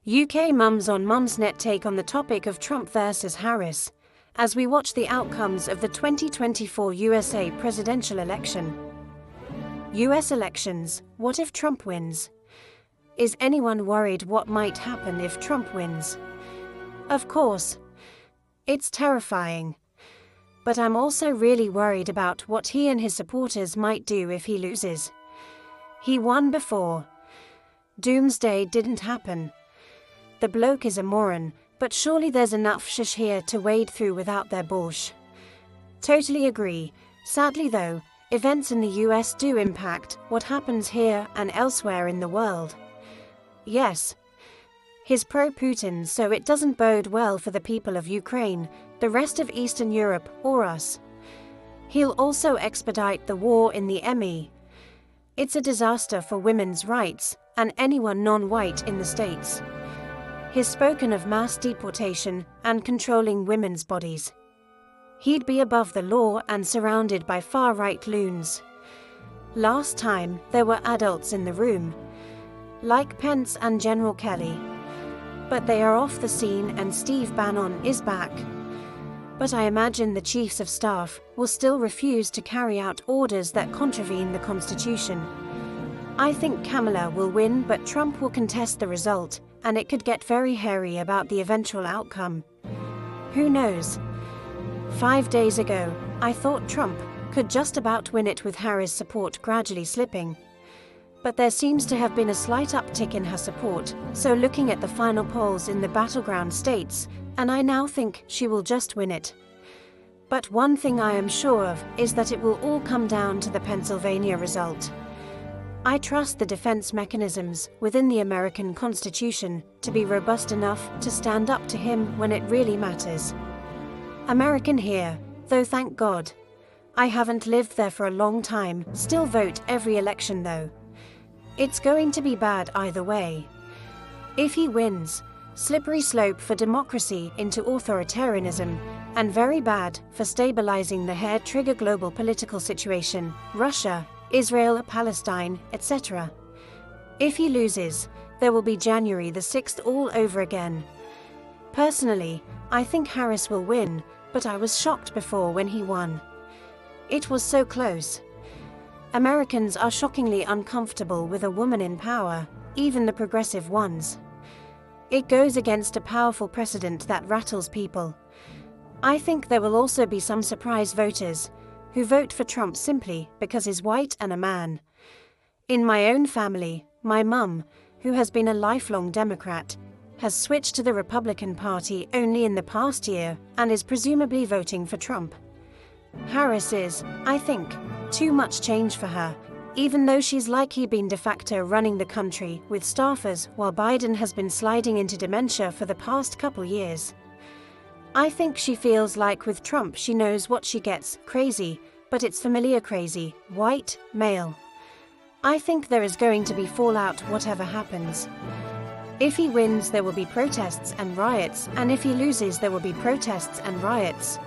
UK mums on Mumsnet take on the topic of Trump versus Harris, as we watch the outcomes of the 2024 USA presidential election. US elections, what if Trump wins? Is anyone worried what might happen if Trump wins? Of course. It's terrifying. But I'm also really worried about what he and his supporters might do if he loses. He won before. Doomsday didn't happen. The bloke is a moron, but surely there's enough shush here to wade through without their bullsh. Totally agree. Sadly though, events in the US do impact what happens here and elsewhere in the world. Yes. He's pro-Putin, so it doesn't bode well for the people of Ukraine, the rest of Eastern Europe, or us. He'll also expedite the war in the ME. It's a disaster for women's rights and anyone non-white in the States. He's spoken of mass deportation and controlling women's bodies. He'd be above the law and surrounded by far-right loons. Last time, there were adults in the room, like Pence and General Kelly. But they are off the scene and Steve Bannon is back. But I imagine the chiefs of staff will still refuse to carry out orders that contravene the Constitution. I think Kamala will win, but Trump will contest the result, and it could get very hairy about the eventual outcome. Who knows? 5 days ago, I thought Trump could just about win it with Harris' support gradually slipping. But there seems to have been a slight uptick in her support, so looking at the final polls in the battleground states, and I now think she will just win it. But one thing I am sure of is that it will all come down to the Pennsylvania result. I trust the defense mechanisms within the American Constitution to be robust enough to stand up to him when it really matters. American here, though thank God. I haven't lived there for a long time, still vote every election though. It's going to be bad either way. If he wins, slippery slope for democracy into authoritarianism, and very bad for stabilizing the hair-trigger global political situation, Russia, Israel, Palestine, etc. If he loses, there will be January the 6th all over again. Personally, I think Harris will win, but I was shocked before when he won. It was so close. Americans are shockingly uncomfortable with a woman in power, even the progressive ones. It goes against a powerful precedent that rattles people. I think there will also be some surprise voters who vote for Trump simply because he's white and a man. In my own family, my mum, who has been a lifelong Democrat, has switched to the Republican Party only in the past year and is presumably voting for Trump. Harris is, I think, too much change for her, even though she's likely been de facto running the country with staffers while Biden has been sliding into dementia for the past couple years. I think she feels like with Trump she knows what she gets, crazy, but it's familiar crazy, white, male. I think there is going to be fallout whatever happens. If he wins there will be protests and riots, and if he loses there will be protests and riots.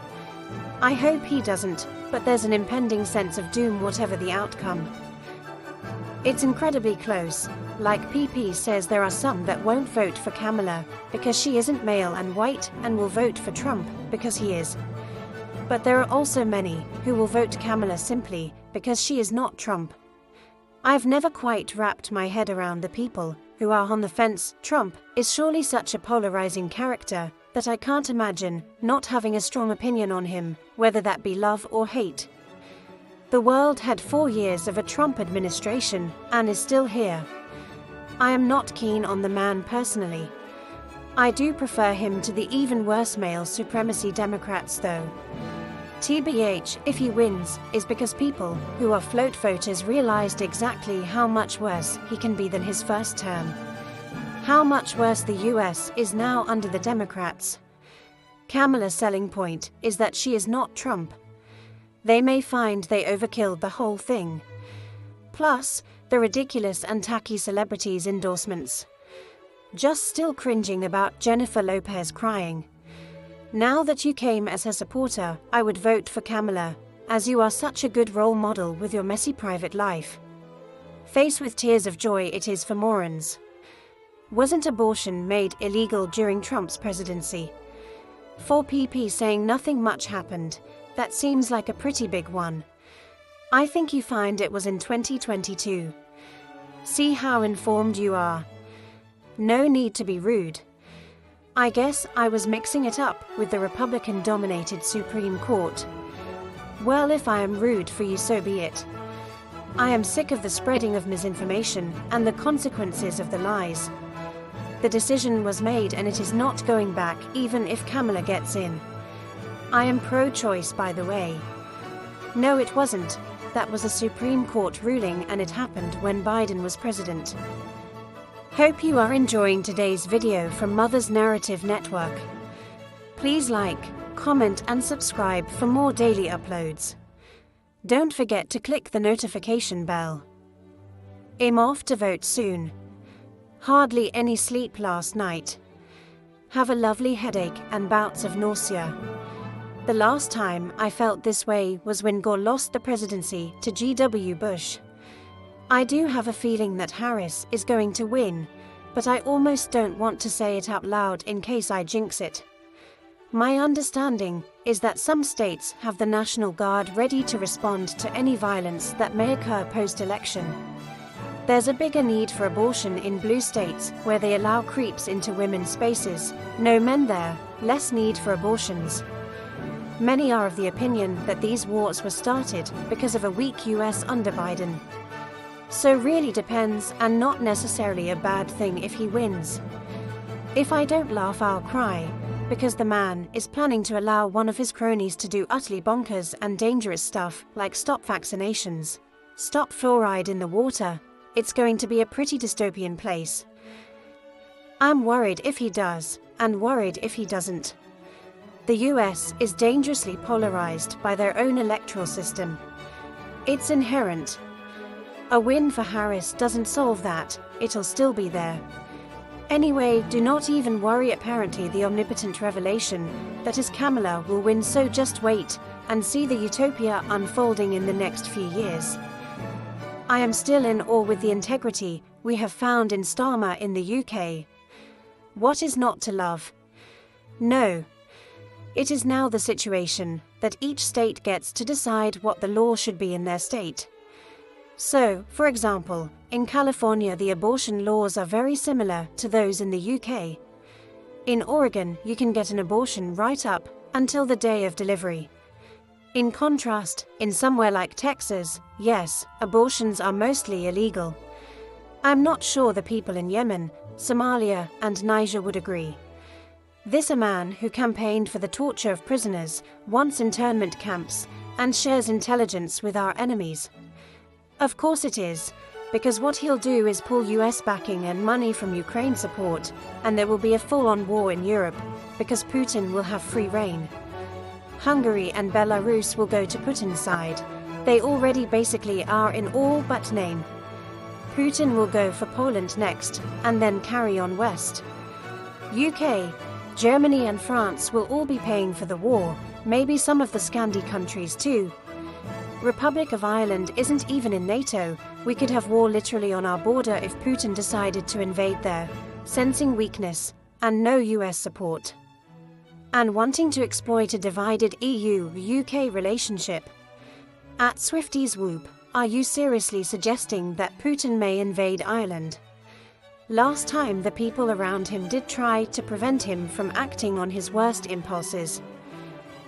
I hope he doesn't, but there's an impending sense of doom whatever the outcome. It's incredibly close. Like PP says, there are some that won't vote for Kamala because she isn't male and white and will vote for Trump because he is. But there are also many who will vote Kamala simply because she is not Trump. I've never quite wrapped my head around the people who are on the fence. Trump is surely such a polarizing character that I can't imagine not having a strong opinion on him, whether that be love or hate. The world had 4 years of a Trump administration and is still here. I am not keen on the man personally. I do prefer him to the even worse male supremacy Democrats though. TBH, if he wins, is because people who are float voters realized exactly how much worse he can be than his first term. How much worse the US is now under the Democrats. Kamala's selling point is that she is not Trump. They may find they overkilled the whole thing. Plus, the ridiculous and tacky celebrities' endorsements. Just still cringing about Jennifer Lopez crying. Now that you came as her supporter, I would vote for Kamala, as you are such a good role model with your messy private life. Face with tears of joy it is for morons. Wasn't abortion made illegal during Trump's presidency? For PP saying nothing much happened, that seems like a pretty big one. I think you find it was in 2022. See how informed you are. No need to be rude. I guess I was mixing it up with the Republican-dominated Supreme Court. Well, if I am rude for you, so be it. I am sick of the spreading of misinformation and the consequences of the lies. The decision was made and it is not going back even if Kamala gets in. I am pro-choice, by the way. No, it wasn't. That was a Supreme Court ruling and it happened when Biden was president. Hope you are enjoying today's video from Mother's Narrative Network. Please like, comment and subscribe for more daily uploads. Don't forget to click the notification bell. I'm off to vote soon. Hardly any sleep last night. Have a lovely headache and bouts of nausea. The last time I felt this way was when Gore lost the presidency to G.W. Bush. I do have a feeling that Harris is going to win, but I almost don't want to say it out loud in case I jinx it. My understanding is that some states have the National Guard ready to respond to any violence that may occur post-election. There's a bigger need for abortion in blue states where they allow creeps into women's spaces, no men there, less need for abortions. Many are of the opinion that these wars were started because of a weak US under Biden. So really depends, and not necessarily a bad thing if he wins. If I don't laugh, I'll cry, because the man is planning to allow one of his cronies to do utterly bonkers and dangerous stuff like stop vaccinations, stop fluoride in the water. It's going to be a pretty dystopian place. I'm worried if he does, and worried if he doesn't. The US is dangerously polarized by their own electoral system. It's inherent. A win for Harris doesn't solve that, it'll still be there. Anyway, do not even worry. Apparently the omnipotent revelation that is Kamala will win, so just wait and see the utopia unfolding in the next few years. I am still in awe with the integrity we have found in Starmer in the UK. What is not to love? No. It is now the situation that each state gets to decide what the law should be in their state. So, for example, in California the abortion laws are very similar to those in the UK. In Oregon, you can get an abortion right up until the day of delivery. In contrast, in somewhere like Texas, yes, abortions are mostly illegal. I'm not sure the people in Yemen, Somalia, and Niger would agree. This a man who campaigned for the torture of prisoners, wants internment camps, and shares intelligence with our enemies. Of course it is, because what he'll do is pull US backing and money from Ukraine support, and there will be a full-on war in Europe, because Putin will have free reign. Hungary and Belarus will go to Putin's side. They already basically are in all but name. Putin will go for Poland next, and then carry on west. UK, Germany and France will all be paying for the war, maybe some of the Scandi countries too. Republic of Ireland isn't even in NATO. We could have war literally on our border if Putin decided to invade there, sensing weakness, and no US support. And wanting to exploit a divided EU-UK relationship. At Swifties Whoop, are you seriously suggesting that Putin may invade Ireland? Last time the people around him did try to prevent him from acting on his worst impulses.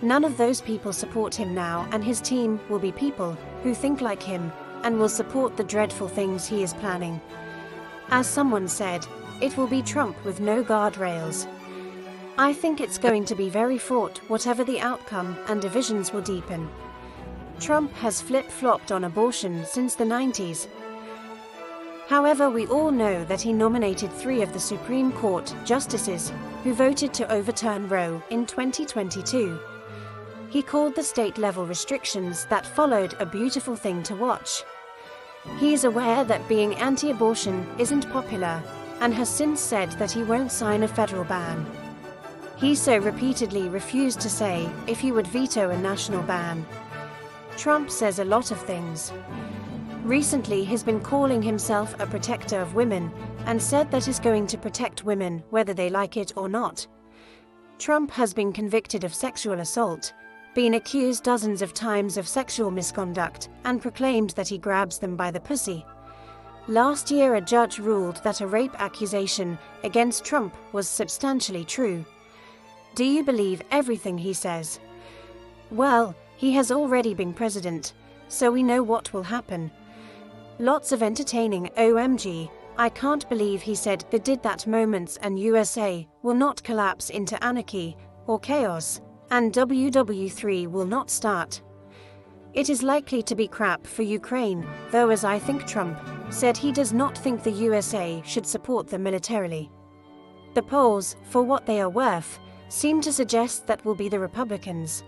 None of those people support him now, and his team will be people who think like him and will support the dreadful things he is planning. As someone said, it will be Trump with no guardrails. I think it's going to be very fraught, whatever the outcome, and divisions will deepen. Trump has flip-flopped on abortion since the 90s. However, we all know that he nominated 3 of the Supreme Court justices who voted to overturn Roe in 2022. He called the state-level restrictions that followed a beautiful thing to watch. He is aware that being anti-abortion isn't popular and has since said that he won't sign a federal ban. He so repeatedly refused to say if he would veto a national ban. Trump says a lot of things. Recently, he's been calling himself a protector of women, and said that is going to protect women whether they like it or not. Trump has been convicted of sexual assault, been accused dozens of times of sexual misconduct, and proclaimed that he grabs them by the pussy. Last year, a judge ruled that a rape accusation against Trump was substantially true. Do you believe everything he says? Well, he has already been president, so we know what will happen. Lots of entertaining OMG, I can't believe he said they did that moments and USA will not collapse into anarchy or chaos, and WW3 will not start. It is likely to be crap for Ukraine, though, as I think Trump said he does not think the USA should support them militarily. The polls, for what they are worth, seem to suggest that will be the Republicans,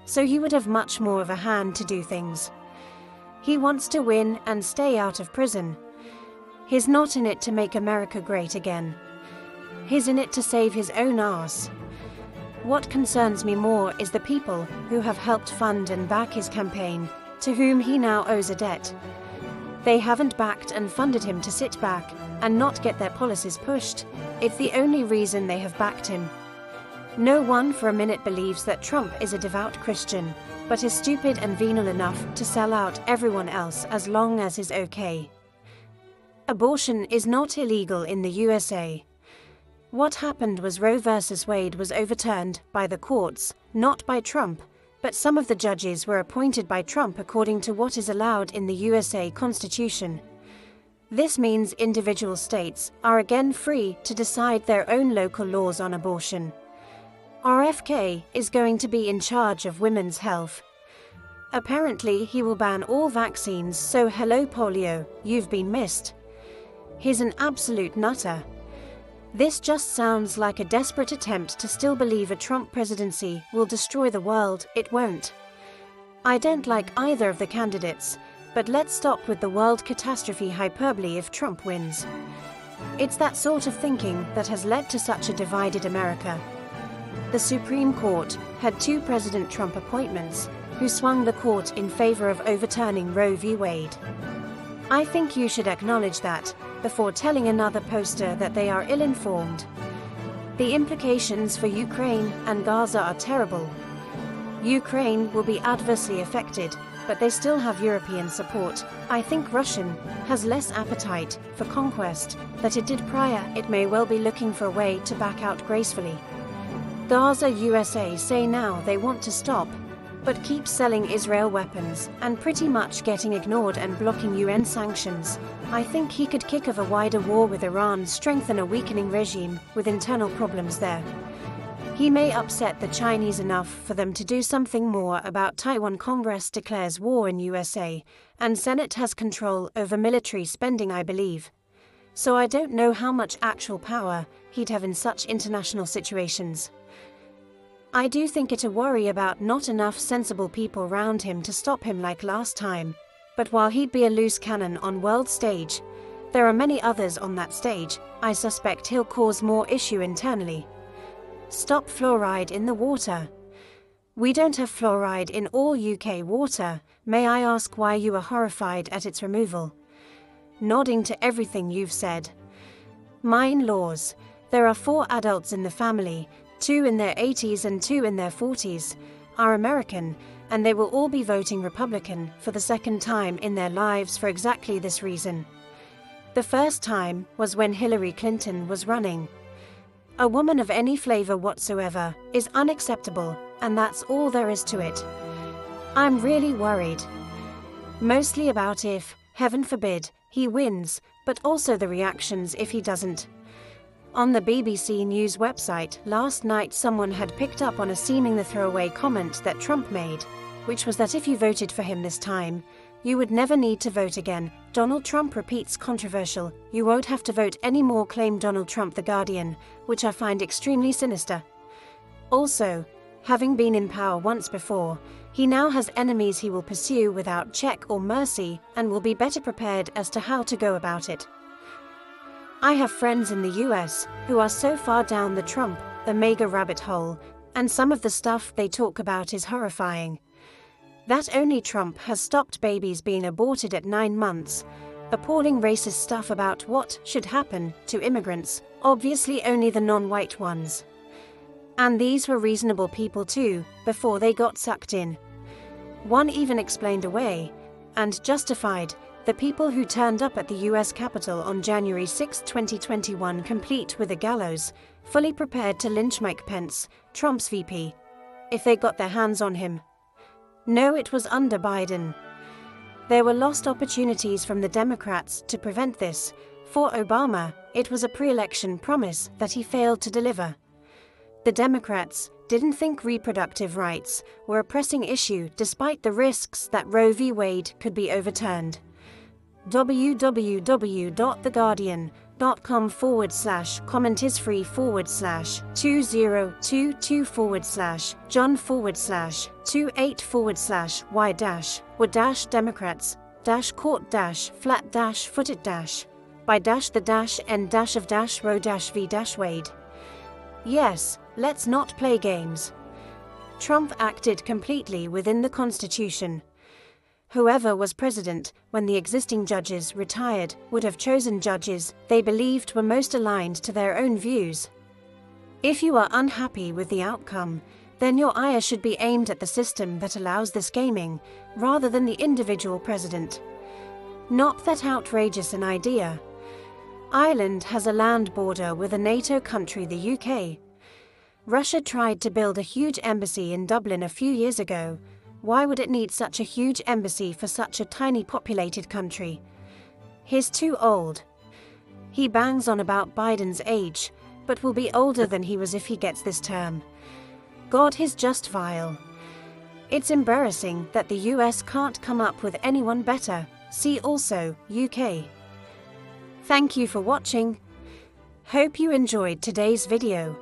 so he would have much more of a hand to do things. He wants to win and stay out of prison. He's not in it to make America great again. He's in it to save his own arse. What concerns me more is the people who have helped fund and back his campaign, to whom he now owes a debt. They haven't backed and funded him to sit back and not get their policies pushed. It's the only reason they have backed him. No one for a minute believes that Trump is a devout Christian, but is stupid and venal enough to sell out everyone else as long as is okay. Abortion is not illegal in the USA. What happened was Roe versus Wade was overturned by the courts, not by Trump, but some of the judges were appointed by Trump according to what is allowed in the USA Constitution. This means individual states are again free to decide their own local laws on abortion. RFK is going to be in charge of women's health. Apparently, he will ban all vaccines, so hello polio, you've been missed. He's an absolute nutter. This just sounds like a desperate attempt to still believe a Trump presidency will destroy the world. It won't. I don't like either of the candidates, but let's stop with the world catastrophe hyperbole if Trump wins. It's that sort of thinking that has led to such a divided America. The Supreme Court had 2 President Trump appointments who swung the court in favor of overturning Roe v. Wade. I think you should acknowledge that before telling another poster that they are ill-informed. The implications for Ukraine and Gaza are terrible. Ukraine will be adversely affected, but they still have European support. I think Russian has less appetite for conquest than it did prior. It may well be looking for a way to back out gracefully. Gaza USA say now they want to stop, but keep selling Israel weapons and pretty much getting ignored and blocking UN sanctions. I think he could kick off a wider war with Iran, strengthen a weakening regime with internal problems there. He may upset the Chinese enough for them to do something more about Taiwan. Congress declares war in USA, and Senate has control over military spending, I believe. So I don't know how much actual power he'd have in such international situations. I do think it a worry about not enough sensible people round him to stop him like last time. But while he'd be a loose cannon on world stage, there are many others on that stage. I suspect he'll cause more issue internally. Stop fluoride in the water. We don't have fluoride in all UK water. May I ask why you are horrified at its removal? Nodding to everything you've said. My in-laws. There are 4 adults in the family, 2 in their 80s and 2 in their 40s, are American, and they will all be voting Republican for the second time in their lives for exactly this reason. The first time was when Hillary Clinton was running. A woman of any flavor whatsoever is unacceptable, and that's all there is to it. I'm really worried. Mostly about if, heaven forbid, he wins, but also the reactions if he doesn't. On the BBC News website last night, someone had picked up on a seemingly throwaway comment that Trump made, which was that if you voted for him this time, you would never need to vote again. Donald Trump repeats controversial, you won't have to vote anymore, claimed Donald Trump, The Guardian, which I find extremely sinister. Also, having been in power once before, he now has enemies he will pursue without check or mercy and will be better prepared as to how to go about it. I have friends in the US who are so far down the MAGA rabbit hole, and some of the stuff they talk about is horrifying. That only Trump has stopped babies being aborted at 9 months, appalling racist stuff about what should happen to immigrants, obviously only the non-white ones. And these were reasonable people too, before they got sucked in. One even explained away, and justified, the people who turned up at the US Capitol on January 6, 2021 complete with a gallows, fully prepared to lynch Mike Pence, Trump's VP, if they got their hands on him. No, it was under Biden. There were lost opportunities from the Democrats to prevent this. For Obama, it was a pre-election promise that he failed to deliver. The Democrats didn't think reproductive rights were a pressing issue despite the risks that Roe v. Wade could be overturned. www.theguardian.com/comment is free /2/2/4/John/flat-Wade-/the-N-of-Roe-v-Wade. Yes, let's not play games. Trump acted completely within the Constitution. Whoever was president when the existing judges retired would have chosen judges they believed were most aligned to their own views. If you are unhappy with the outcome, then your ire should be aimed at the system that allows this gaming, rather than the individual president. Not that outrageous an idea. Ireland has a land border with a NATO country, the UK. Russia tried to build a huge embassy in Dublin a few years ago. Why would it need such a huge embassy for such a tiny populated country? He's too old. He bangs on about Biden's age, but will be older than he was if he gets this term. God, he's just vile. It's embarrassing that the US can't come up with anyone better. See also, UK. Thank you for watching. Hope you enjoyed today's video.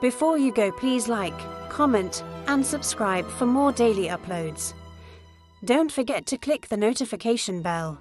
Before you go, please like, comment, and subscribe for more daily uploads. Don't forget to click the notification bell.